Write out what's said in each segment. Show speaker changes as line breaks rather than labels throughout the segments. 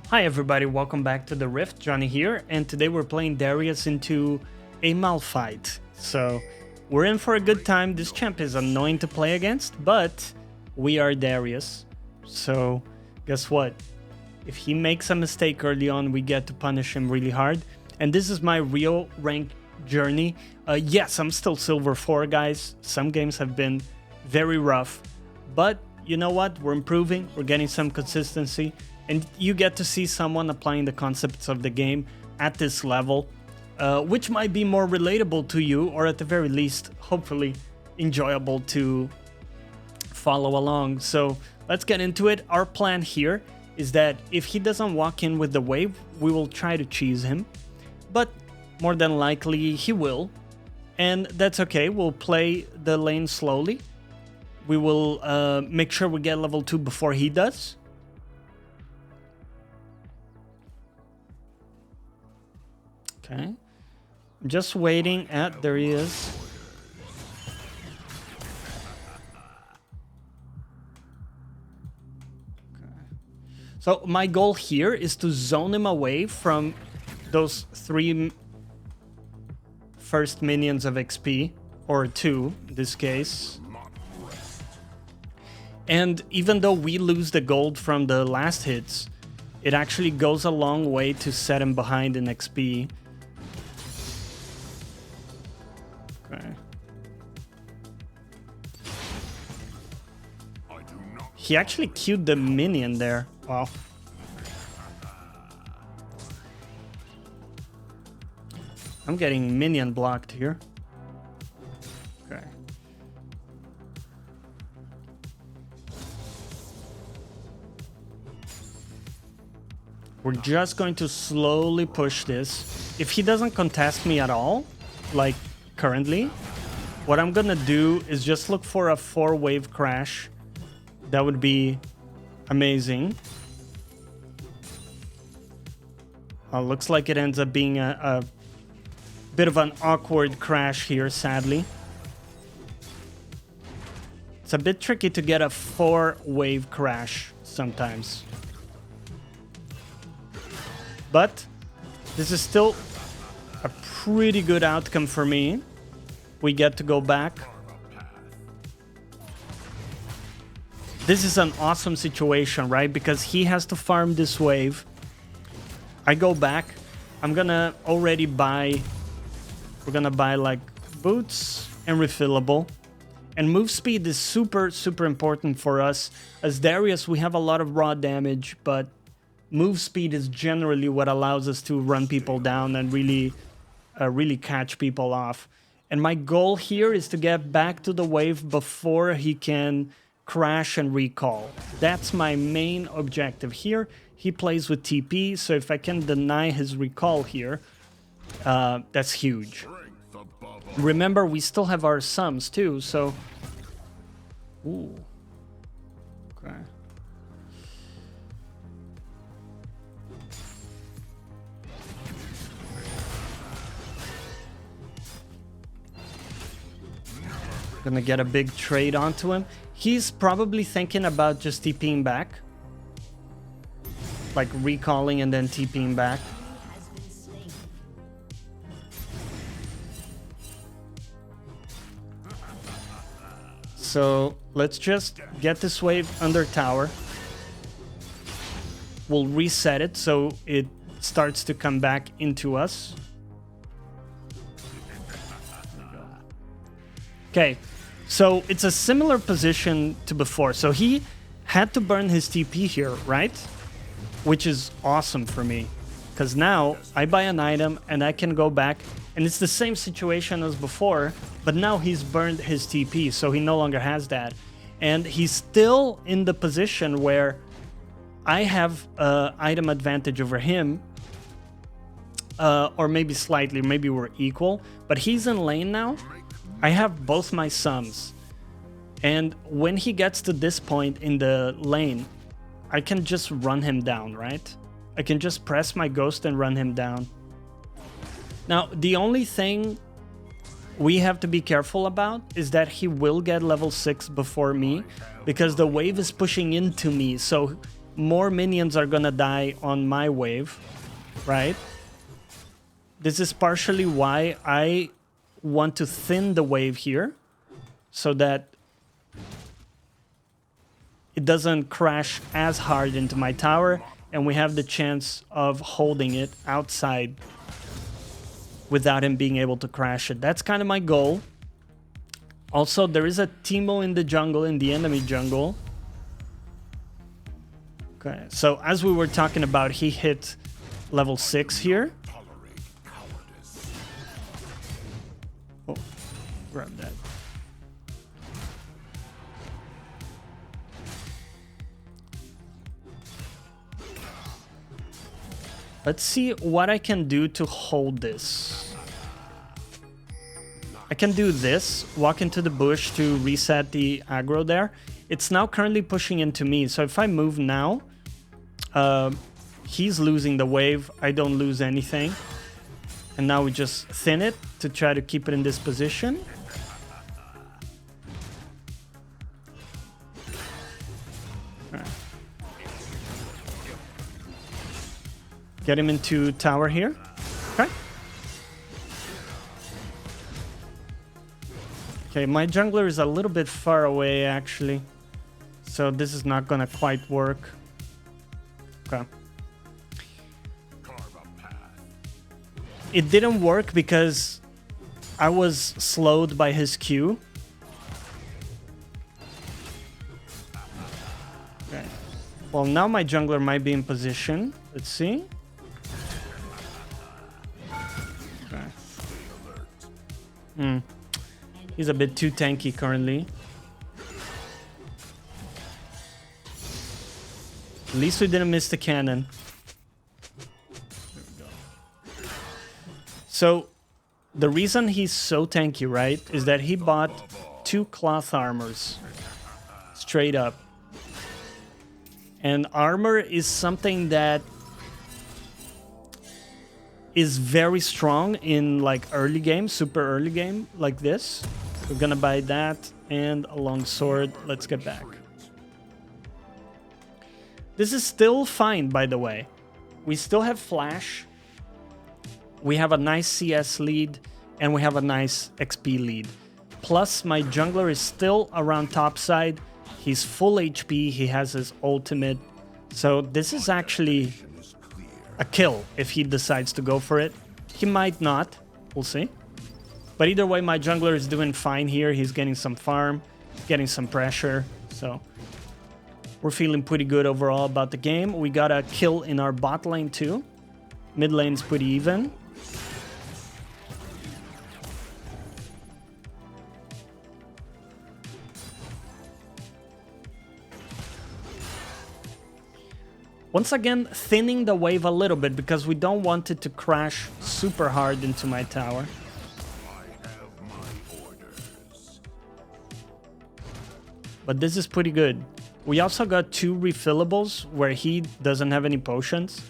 Hi everybody, welcome back to the Rift, Johnny here, and today we're playing Darius into a Malphite. So, we're in for a good time. This champ is annoying to play against, but we are Darius. So, guess what? If he makes a mistake early on, we get to punish him really hard. And this is my real rank journey. Yes, I'm still Silver 4, guys. Some games have been very rough, but you know what? We're improving, we're getting some consistency. And you get to see someone applying the concepts of the game at this level, which might be more relatable to you, or at the very least, hopefully, enjoyable to follow along. So let's get into it. Our plan here is that if he doesn't walk in with the wave, we will try to cheese him. But more than likely, he will. And that's okay. We'll play the lane slowly. We will make sure we get level 2 before he does. Okay, I'm just waiting at, there he is. Okay. So my goal here is to zone him away from those 3 first minions of XP, or 2 in this case. And even though we lose the gold from the last hits, it actually goes a long way to set him behind in XP. Okay. He actually queued the minion there. Wow. I'm getting minion blocked here. Okay. We're just going to slowly push this. If he doesn't contest me at all, like currently, what I'm gonna do is just look for a 4-wave crash. That would be amazing. Looks like it ends up being a bit of an awkward crash here, sadly. It's a bit tricky to get a 4-wave crash sometimes. But this is still a pretty good outcome for me. We get to go back. This is an awesome situation, right? Because he has to farm this wave. I go back. I'm gonna already buy... We're gonna buy like boots and refillable. And move speed is super, super important for us. As Darius, we have a lot of raw damage, but move speed is generally what allows us to run people down and really catch people off. And my goal here is to get back to the wave before he can crash and recall. That's my main objective here. He plays with TP, so if I can deny his recall here, that's huge. Remember, we still have our sums too, so... Ooh. Okay. Gonna get a big trade onto him. He's probably thinking about just TPing back. Like recalling and then TPing back. So let's just get this wave under tower. We'll reset it so it starts to come back into us. Okay. So it's a similar position to before. So he had to burn his TP here, right? Which is awesome for me. Because now I buy an item and I can go back. And it's the same situation as before. But now he's burned his TP. So he no longer has that. And he's still in the position where I have item advantage over him. Or maybe slightly. Maybe we're equal. But he's in lane now. I have both my sums, and when he gets to this point in the lane, I can just run him down, right? I can just press my ghost and run him down. Now, the only thing we have to be careful about is that he will get level 6 before me, because the wave is pushing into me, so more minions are gonna die on my wave, right? This is partially why I want to thin the wave here, so that it doesn't crash as hard into my tower, and we have the chance of holding it outside without him being able to crash it. That's kind of my goal. Also, there is a Teemo in the jungle, in the enemy jungle. Okay, so as we were talking about, he hit level 6 here. Oh, grab that. Let's see what I can do to hold this. I can do this, walk into the bush to reset the aggro there. It's now currently pushing into me, so if I move now, he's losing the wave, I don't lose anything. And now we just thin it to try to keep it in this position. Get him into tower here. Okay. Okay, my jungler is a little bit far away, actually. So this is not gonna quite work. Okay. It didn't work because I was slowed by his Q. Okay. Well, now my jungler might be in position. Let's see. He's a bit too tanky currently. At least we didn't miss the cannon. There we go. So, the reason he's so tanky, right, is that he bought 2 cloth armors. Straight up. And armor is something that is very strong in like early game, super early game like this. We're gonna buy that and a long sword. Let's get back. This is still fine, by the way. We still have flash. We have a nice CS lead and we have a nice XP lead. Plus my jungler is still around top side. He's full HP, he has his ultimate. So this is actually a kill if he decides to go for it. He might not, we'll see. But either way, my jungler is doing fine here. He's getting some farm, getting some pressure. So we're feeling pretty good overall about the game. We got a kill in our bot lane too. Mid lane's pretty even. Once again, thinning the wave a little bit because we don't want it to crash super hard into my tower. But this is pretty good. We also got 2 refillables where he doesn't have any potions.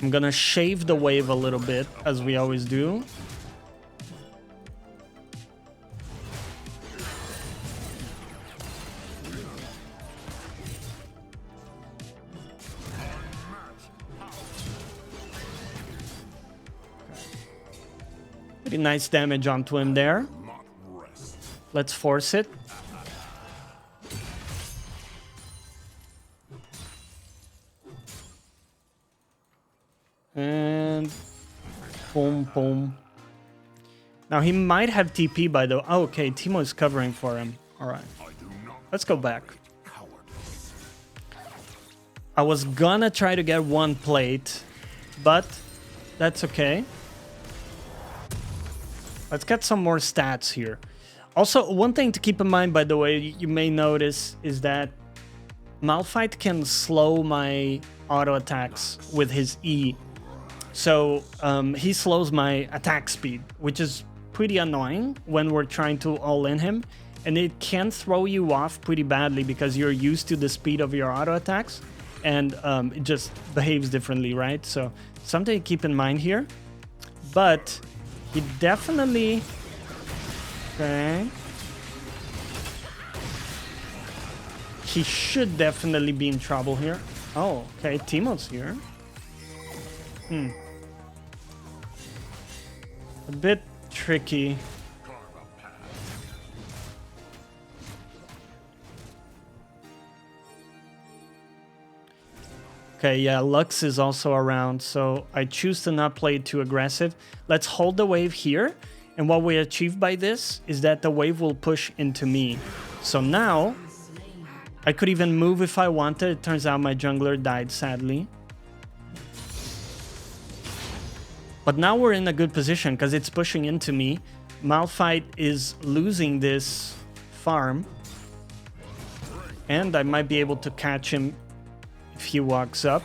I'm gonna shave the wave a little bit, as we always do. Pretty nice damage onto him there. Let's force it. And boom, boom. Now he might have TP by the... Oh, okay, Teemo is covering for him. All right. Let's go back. I was gonna try to get 1 plate, but that's okay. Let's get some more stats here. Also, one thing to keep in mind, by the way, you may notice is that Malphite can slow my auto attacks with his E. So he slows my attack speed, which is pretty annoying when we're trying to all-in him. And it can throw you off pretty badly because you're used to the speed of your auto attacks. And it just behaves differently, right? So something to keep in mind here. But he definitely Okay. He should definitely be in trouble here. Oh, okay. Teemo's here. A bit tricky. Okay, yeah, Lux is also around, so I choose to not play too aggressive. Let's hold the wave here, and what we achieve by this is that the wave will push into me. So now, I could even move if I wanted. It turns out my jungler died, sadly. But now we're in a good position, because it's pushing into me. Malphite is losing this farm, and I might be able to catch him if he walks up.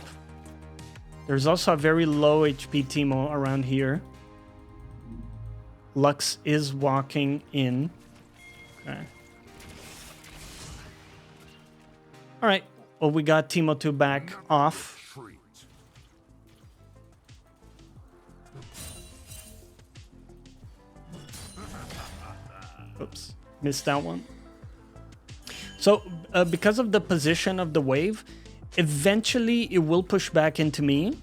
There's also a very low HP Teemo around here. Lux is walking in. Okay. Alright, well, we got Teemo to back off. Oops, missed that one. So, because of the position of the wave, eventually it will push back into me.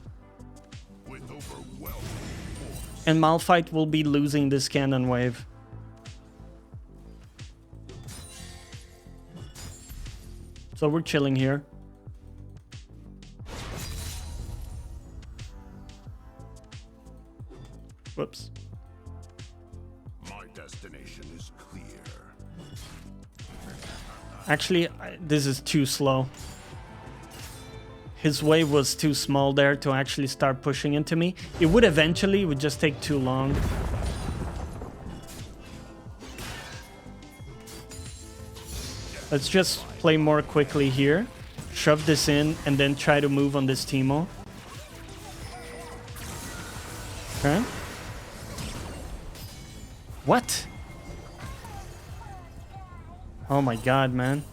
And Malphite will be losing this cannon wave. So we're chilling here. Whoops.
My destination is clear.
Actually, this is too slow. His wave was too small there to actually start pushing into me. It would eventually, it would just take too long. Let's just play more quickly here. Shove this in and then try to move on this Teemo. Okay. What? Oh my god, man.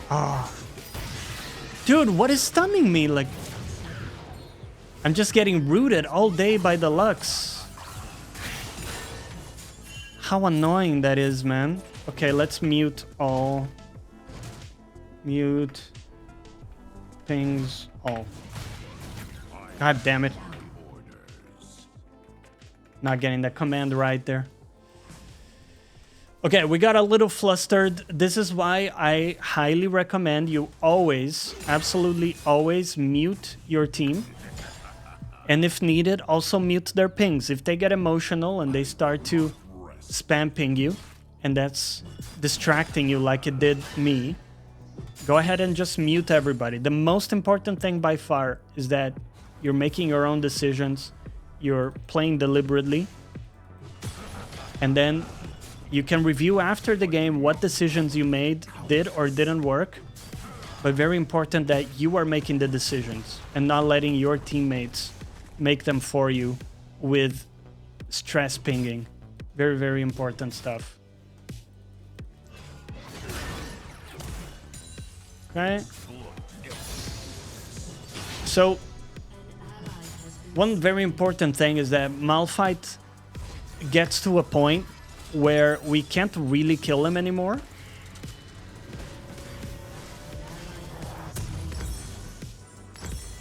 Oh. Dude, what is stunning me? Like, I'm just getting rooted all day by the Lux. How annoying that is, man. Okay, let's mute all. Mute. Pings all. God damn it. Not getting the command right there. Okay, we got a little flustered. This is why I highly recommend you always, absolutely always mute your team. And if needed, also mute their pings. If they get emotional and they start to spam ping you, and that's distracting you like it did me, go ahead and just mute everybody. The most important thing by far is that you're making your own decisions, you're playing deliberately, and then you can review after the game what decisions you made did or didn't work, but very important that you are making the decisions and not letting your teammates make them for you with stress pinging. Very, very important stuff. Okay. So, one very important thing is that Malphite gets to a point where we can't really kill him anymore.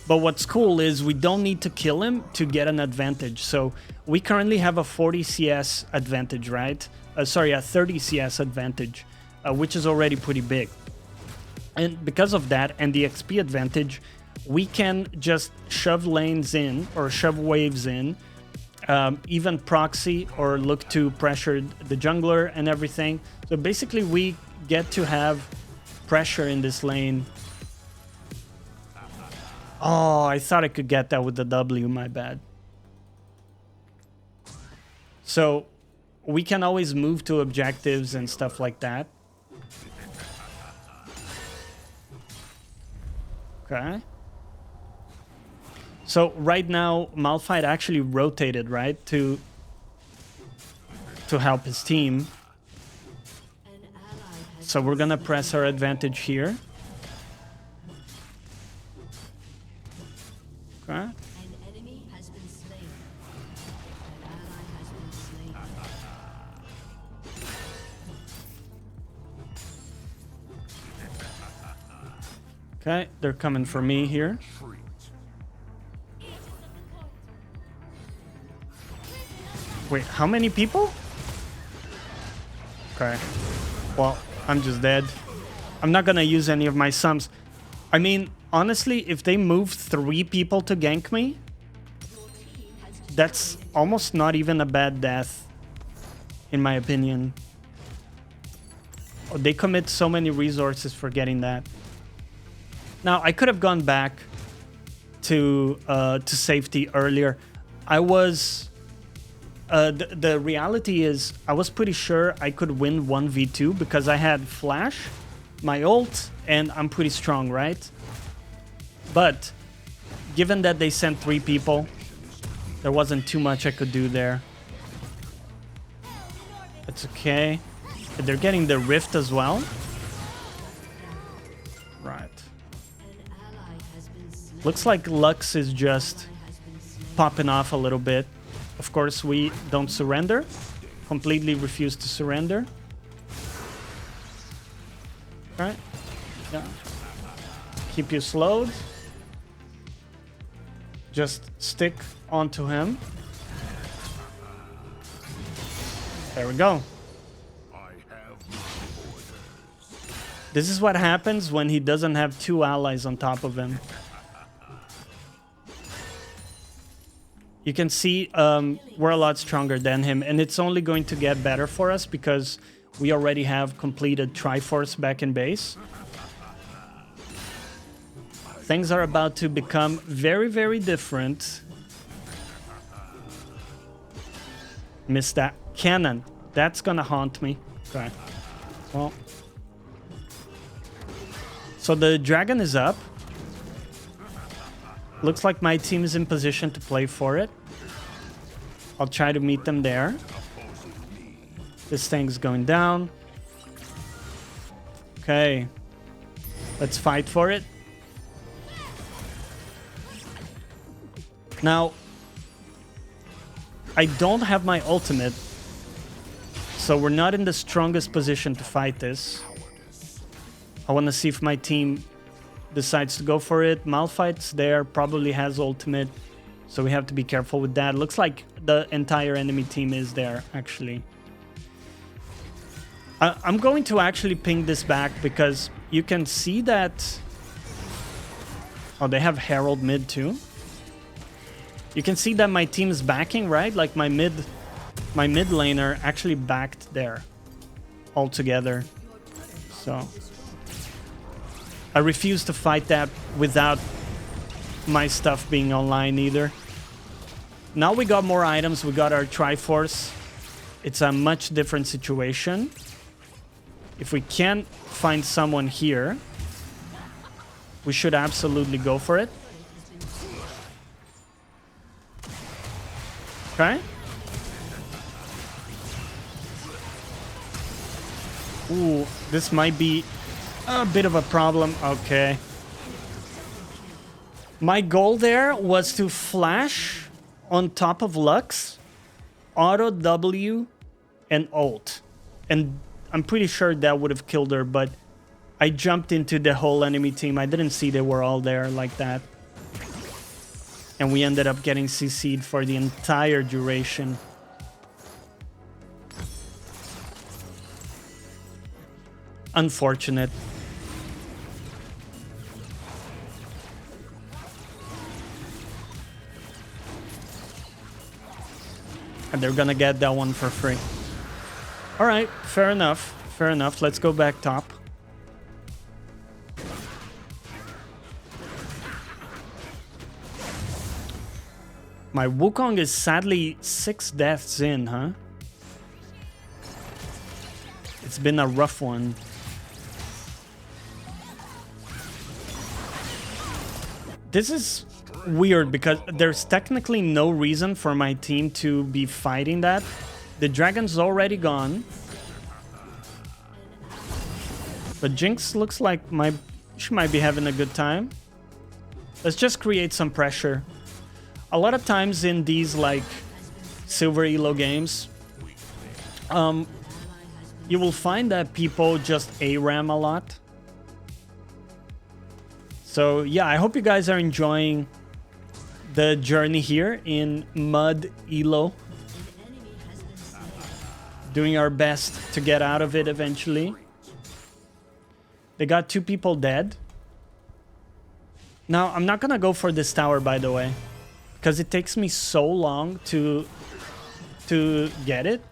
But what's cool is we don't need to kill him to get an advantage. So we currently have a 40 CS advantage, right? Sorry, a 30 CS advantage, which is already pretty big. And because of that and the XP advantage, we can just shove lanes in or shove waves in, even proxy or look to pressure the jungler and everything. So basically we get to have pressure in this lane. Oh, I thought I could get that with the W, my bad. So we can always move to objectives and stuff like that. Okay. So right now, Malphite actually rotated, right, to help his team. So we're gonna press our advantage here. Okay. Okay, they're coming for me here. Wait, how many people? Okay. Well, I'm just dead. I'm not gonna use any of my sums. I mean, honestly, if they move 3 people to gank me, that's almost not even a bad death, in my opinion. Oh, they commit so many resources for getting that. Now, I could have gone back to safety earlier. I was... the reality is, I was pretty sure I could win 1v2 because I had flash, my ult, and I'm pretty strong, right? But given that they sent 3 people, there wasn't too much I could do there. It's okay. They're getting the rift as well. Right. Looks like Lux is just popping off a little bit. Of course, we don't surrender. Completely refuse to surrender. Right? Yeah. Keep you slowed. Just stick onto him. There we go. This is what happens when he doesn't have 2 allies on top of him. You can see we're a lot stronger than him, and it's only going to get better for us because we already have completed triforce back in base. Things are about to become very, very different. Missed that. Cannon. That's gonna haunt me. Okay. Well. So the dragon is up. Looks like my team is in position to play for it. I'll try to meet them there. This thing's going down. Okay. Let's fight for it. Now, I don't have my ultimate, so we're not in the strongest position to fight this. I want to see if my team decides to go for it. Malphite's there, probably has ultimate, so we have to be careful with that. Looks like the entire enemy team is there, actually. I'm going to actually ping this back because you can see that... Oh, they have Herald mid too. You can see that my team is backing, right? Like my mid laner actually backed there altogether. So I refuse to fight that without my stuff being online either. Now we got more items. We got our triforce. It's a much different situation. If we can find someone here, we should absolutely go for it. Okay. Ooh, this might be a bit of a problem. Okay. My goal there was to flash on top of Lux, auto W, and ult. And I'm pretty sure that would have killed her, but I jumped into the whole enemy team. I didn't see they were all there like that. And we ended up getting CC'd for the entire duration. Unfortunate. And they're gonna get that one for free. Alright, fair enough. Fair enough. Let's go back top. My Wukong is sadly 6 deaths in, huh? It's been a rough one. This is weird because there's technically no reason for my team to be fighting that. The dragon's already gone. But Jinx looks like she might be having a good time. Let's just create some pressure. A lot of times in these like silver elo games, you will find that people just ARAM a lot. So yeah, I hope you guys are enjoying the journey here in Mud Elo. Doing our best to get out of it eventually. They got 2 people dead. Now, I'm not gonna go for this tower, by the way, because it takes me so long to get it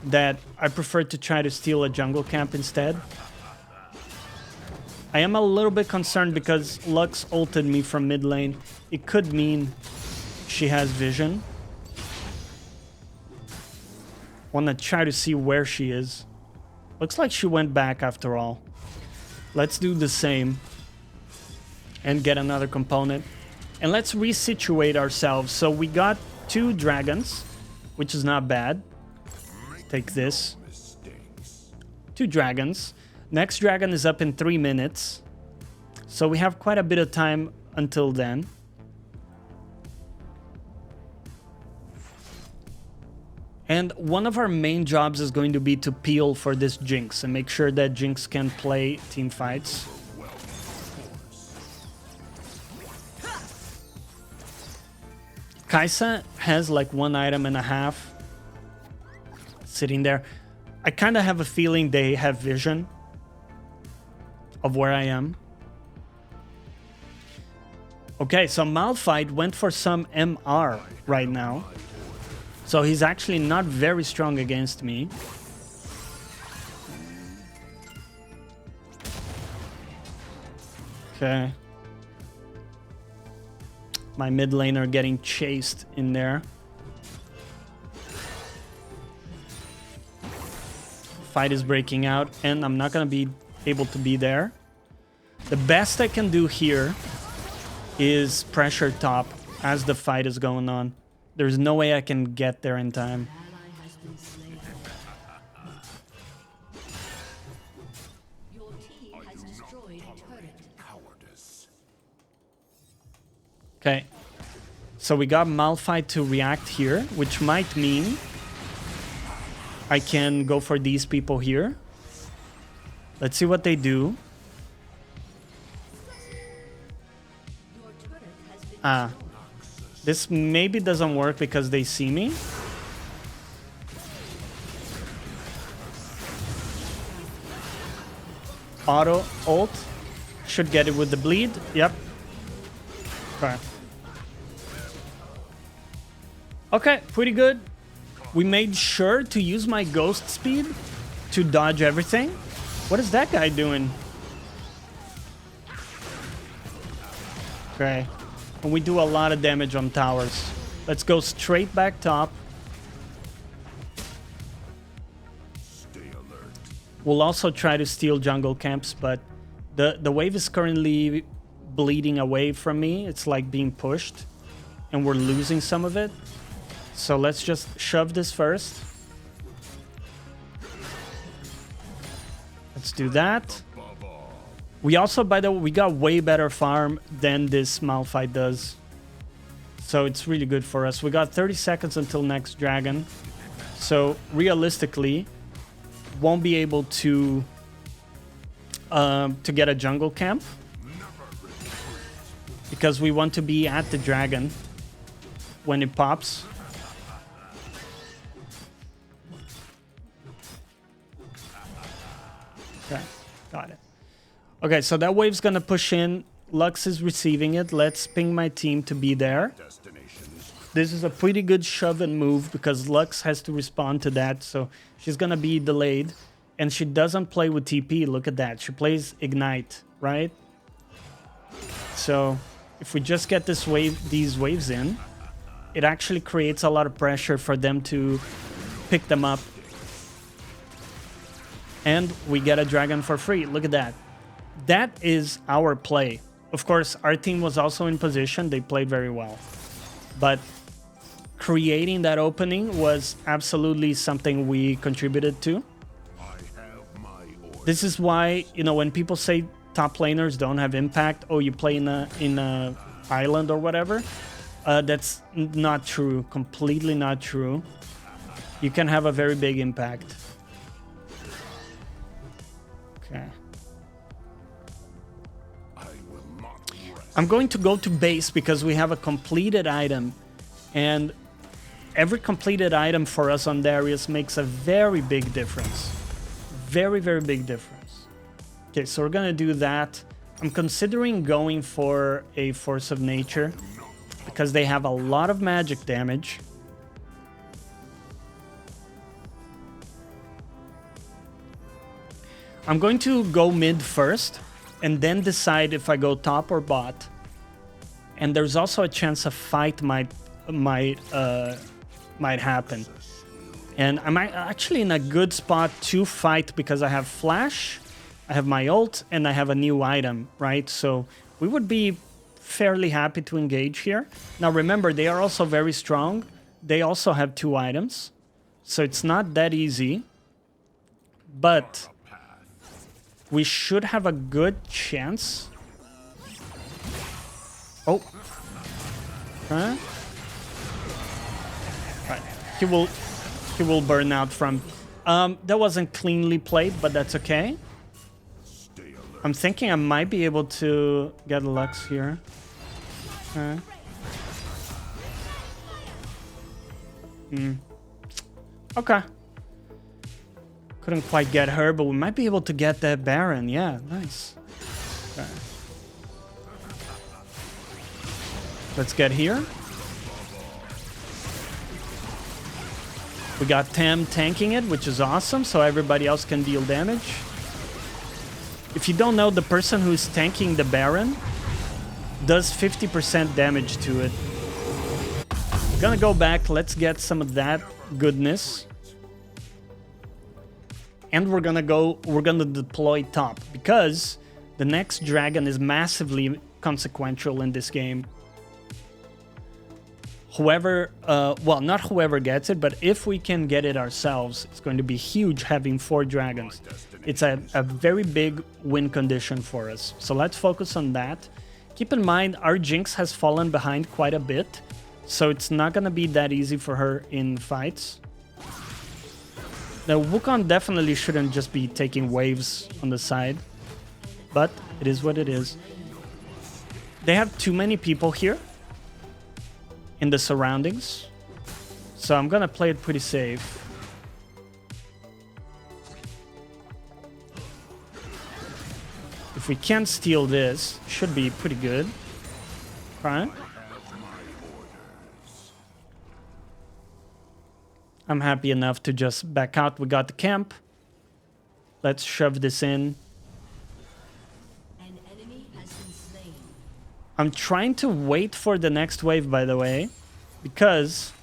that I prefer to try to steal a jungle camp instead. I am a little bit concerned because Lux ulted me from mid lane. It could mean she has vision. Want to try to see where she is. Looks like she went back after all. Let's do the same and get another component. And let's resituate ourselves. So we got 2 dragons, which is not bad. Take this. 2 dragons. Next dragon is up in 3 minutes. So we have quite a bit of time until then. And one of our main jobs is going to be to peel for this Jinx and make sure that Jinx can play team fights. Kai'Sa has like 1.5 items sitting there. I kind of have a feeling they have vision of where I am. Okay, so Malphite went for some MR right now. So he's actually not very strong against me. Okay. My mid laner getting chased in there. Fight is breaking out, and I'm not gonna be able to be there. The best I can do here is pressure top as the fight is going on. There's no way I can get there in time. Okay, so we got Malphite to react here, which might mean I can go for these people here. Let's see what they do. This maybe doesn't work because they see me. Auto ult. Should get it with the bleed. Yep. Okay. Okay, pretty good. We made sure to use my ghost speed to dodge everything. What is that guy doing? Okay. And we do a lot of damage on towers. Let's go straight back top. We'll also try to steal jungle camps, but the wave is currently bleeding away from me. It's like being pushed, and we're losing some of it. So let's just shove this first. Let's do that. We also, by the way, we got way better farm than this Malphite does. So it's really good for us. We got 30 seconds until next dragon. So realistically, won't be able to get a jungle camp. Because we want to be at the dragon when it pops. Okay, got it. Okay, so that wave's gonna push in. Lux is receiving it. Let's ping my team to be there. This is a pretty good shove and move because Lux has to respond to that, so she's gonna be delayed. And she doesn't play with TP. Look at that. She plays Ignite, right? So if we just get this wave, these waves in, it actually creates a lot of pressure for them to pick them up. And we get a dragon for free. Look at that. That is our play. Of course, our team was also in position. They played very well. But creating that opening was absolutely something we contributed to. This is why, you know, when people say top laners don't have impact, oh, you play in a island or whatever, that's not true. Completely not true. You can have a very big impact. Okay. I'm going to go to base because we have a completed item. And every completed item for us on Darius makes a very big difference. Very, very big difference. Okay, so we're gonna do that. I'm considering going for a Force of Nature because they have a lot of magic damage. I'm going to go mid first and then decide if I go top or bot. And there's also a chance a fight might happen. And I'm actually in a good spot to fight because I have flash, I have my ult, and I have a new item, right? So we would be fairly happy to engage here. Now remember, they are also very strong. They also have 2 items. So it's not that easy. But we should have a good chance. Oh. Huh? Right. He will burn out from... that wasn't cleanly played, but that's okay. I'm thinking I might be able to get Lux here. Okay. Couldn't quite get her, but we might be able to get that Baron. Yeah, nice. Okay. Let's get here. We got Tam tanking it, which is awesome, so everybody else can deal damage. If you don't know, the person who's tanking the Baron does 50% damage to it. We're gonna go back, let's get some of that goodness. And we're gonna deploy top, because the next dragon is massively consequential in this game. Whoever, well, not whoever gets it, but if we can get it ourselves, it's going to be huge having 4 dragons. It's a very big win condition for us. So let's focus on that. Keep in mind, our Jinx has fallen behind quite a bit, so it's not going to be that easy for her in fights. Now, Wukong definitely shouldn't just be taking waves on the side, but it is what it is. They have too many people here in the surroundings, so I'm gonna play it pretty safe. If we can steal this, should be pretty good. Right? I'm happy enough to just back out. We got the camp. Let's shove this in.
An enemy has been slain.
I'm trying to wait for the next wave, by the way, because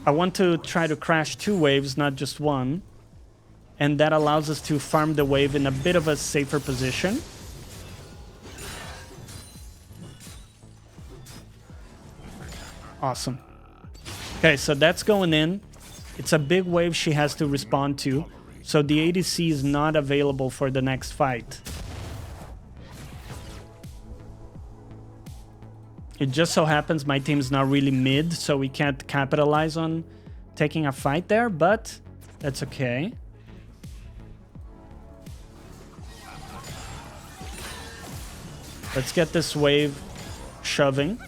I want to try to crash 2 waves, not just 1. And that allows us to farm the wave in a bit of a safer position. Awesome. Okay, so that's going in. It's a big wave she has to respond to, so the ADC is not available for the next fight. It just so happens my team's not really mid, so we can't capitalize on taking a fight there, but that's okay. Let's get this wave shoving.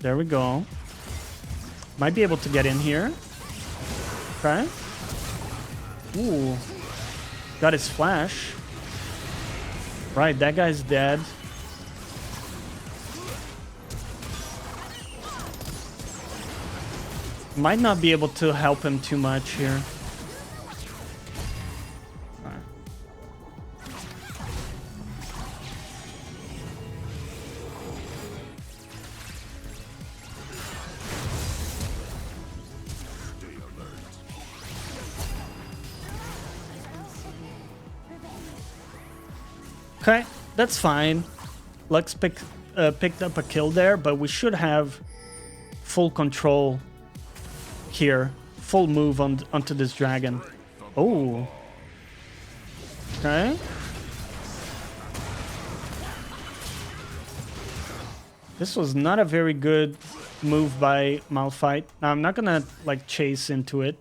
There we go. Might be able to get in here. Okay. Ooh. Got his flash. Right, that guy's dead. Might not be able to help him too much here. Okay, that's fine. Lux picked up a kill there, but we should have full control here. Full move onto this dragon. Oh. Okay. This was not a very good move by Malphite. Now, I'm not gonna, like, chase into it.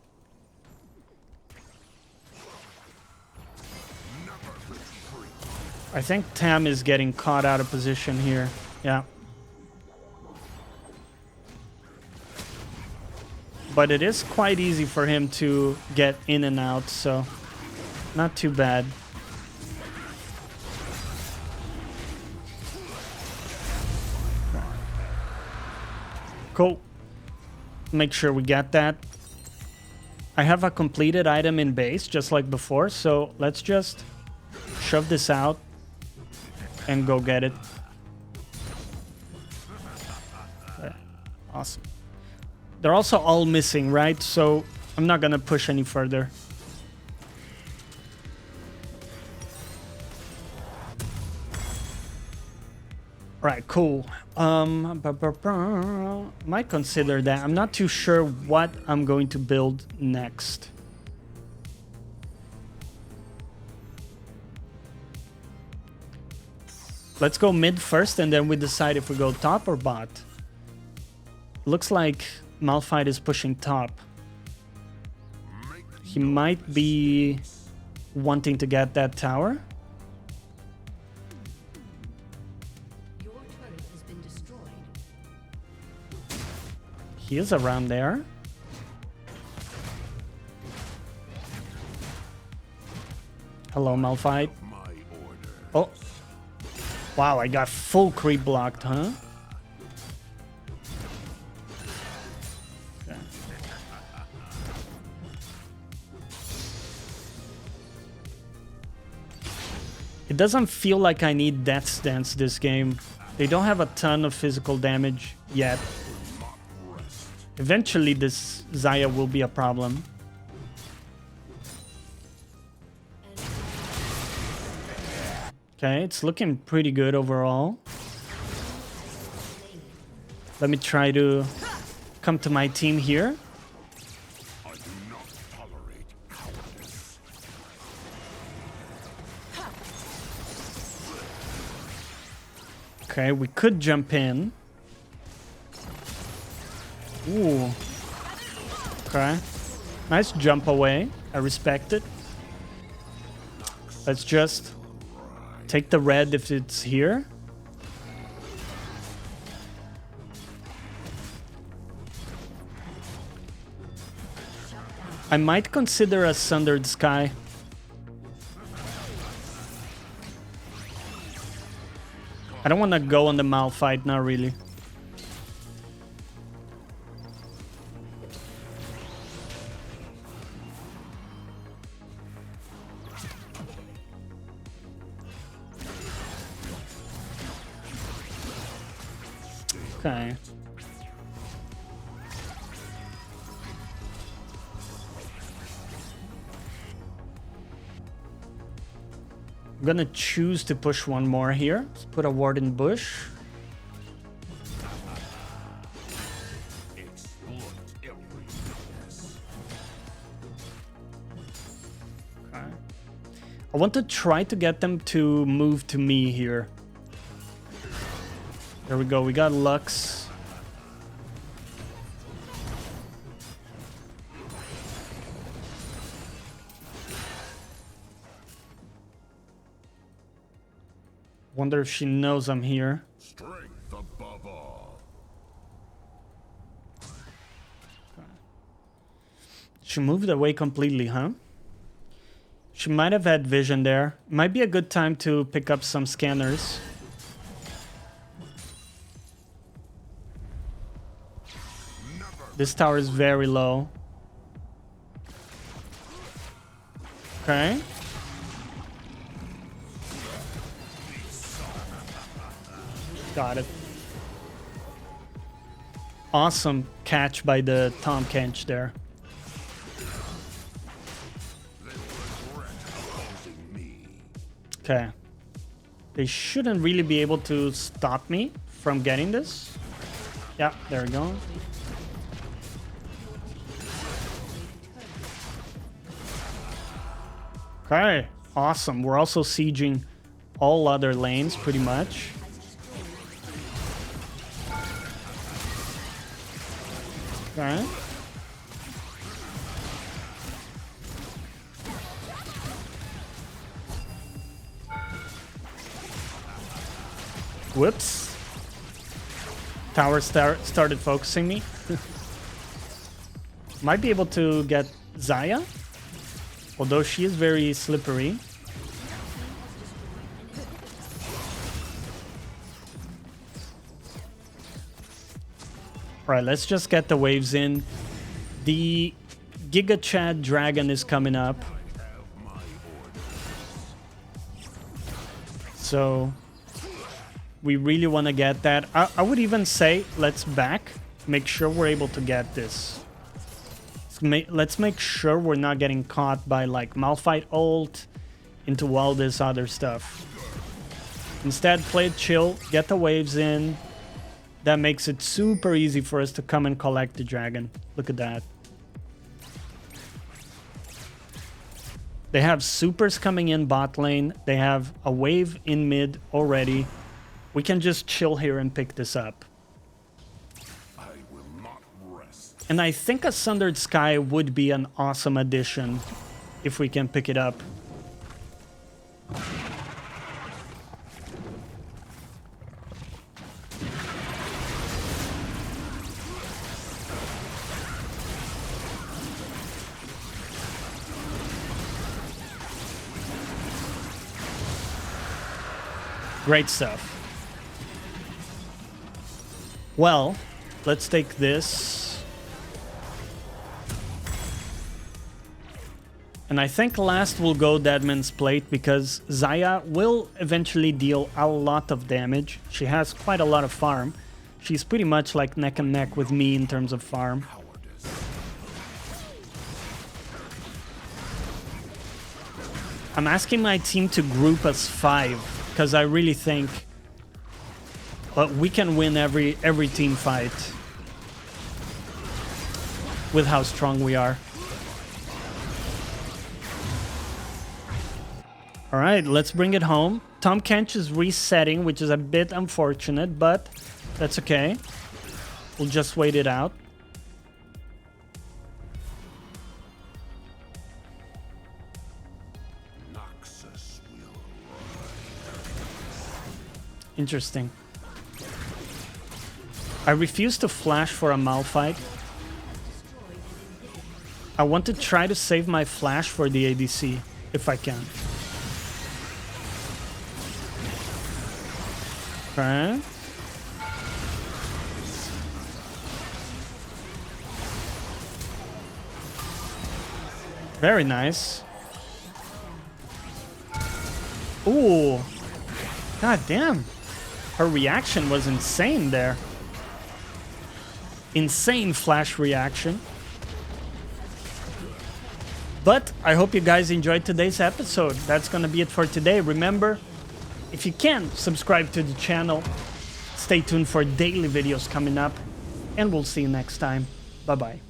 I think Tam is getting caught out of position here. Yeah. But it is quite easy for him to get in and out, so not too bad. Cool. Make sure we get that. I have a completed item in base, just like before, so let's just shove this out and go get it. There. Awesome. They're also all missing, right? So I'm not gonna push any further. Right, cool. Might consider that. I'm not too sure what I'm going to build next. Let's go mid first, and then we decide if we go top or bot. Looks like Malphite is pushing top. He might be wanting to get that tower.
Your turret has been destroyed.
He is around there. Hello, Malphite. Oh. Wow, I got full creep blocked, huh? Okay. It doesn't feel like I need Death's Dance this game. They don't have a ton of physical damage yet. Eventually this Xayah will be a problem. Okay, it's looking pretty good overall. Let me try to come to my team here.
I do not tolerate cowardice.
Okay, we could jump in. Ooh. Okay. Nice jump away. I respect it. Let's just take the red if it's here. I might consider a sundered sky. I don't want to go on the Malphite, not really. Okay. I'm gonna choose to push one more here. Let's put a ward in bush. Okay. I want to try to get them to move to me here. There we go, we got Lux. Wonder if she knows I'm here.
Strength above all.
She moved away completely, huh? She might have had vision there. Might be a good time to pick up some scanners. This tower is very low. Okay. Got it. Awesome catch by the Tom Kench there. Okay. They shouldn't really be able to stop me from getting this. Yeah, there we go. Okay, awesome. We're also sieging all other lanes pretty much. Okay. Whoops. Tower started focusing me. Might be able to get Xayah, although she is very slippery. Alright, let's just get the waves in. The Giga Chad Dragon is coming up. So we really want to get that. I would even say let's back. Make sure we're able to get this. Let's make sure we're not getting caught by like Malphite ult into all this other stuff. Instead, play it chill, get the waves in. That makes it super easy for us to come and collect the dragon. Look at that. They have supers coming in bot lane. They have a wave in mid already. We can just chill here and pick this up.
I will not rest.
And I think a Sundered Sky would be an awesome addition if we can pick it up. Great stuff. Well, let's take this. And I think last will go Deadman's Plate because Xayah will eventually deal a lot of damage. She has quite a lot of farm. She's pretty much like neck and neck with me in terms of farm. I'm asking my team to group as 5 because I really think we can win every team fight with how strong we are. All right, let's bring it home. Tom Kench is resetting, which is a bit unfortunate, but that's okay. We'll just wait it out. Interesting. I refuse to flash for a Malphite. I want to try to save my flash for the ADC, if I can. Okay. Very nice. Ooh. God damn. Her reaction was insane there. Insane flash reaction. But I hope you guys enjoyed today's episode. That's gonna be it for today. Remember, if you can, subscribe to the channel. Stay tuned for daily videos coming up. And we'll see you next time. Bye-bye.